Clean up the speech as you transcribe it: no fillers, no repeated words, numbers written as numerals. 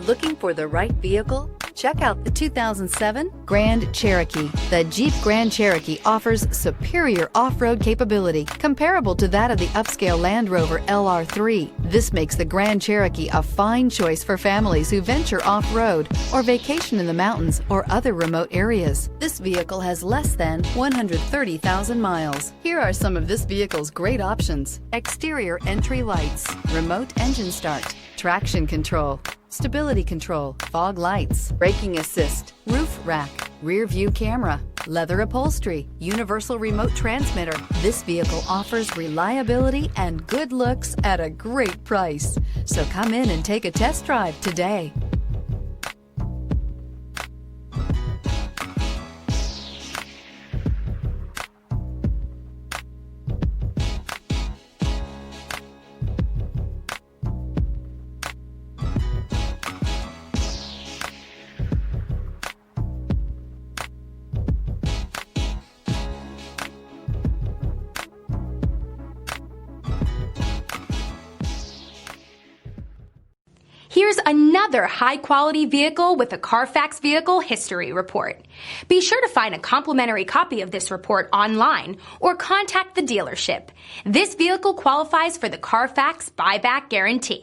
Looking for the right vehicle? Check out the 2007 Grand Cherokee. The Jeep Grand Cherokee offers superior off-road capability comparable to that of the upscale Land Rover LR3. This makes the Grand Cherokee a fine choice for families who venture off-road or vacation in the mountains or other remote areas. This vehicle has less than 130,000 miles. Here are some of this vehicle's great options: exterior entry lights, remote engine start, traction control, stability control, fog lights, braking assist, roof rack, rear view camera, leather upholstery, universal remote transmitter. This vehicle offers reliability and good looks at a great price. So come in and take a test drive today. Here's another high-quality vehicle with a Carfax Vehicle History Report. Be sure to find a complimentary copy of this report online or contact the dealership. This vehicle qualifies for the Carfax Buyback Guarantee.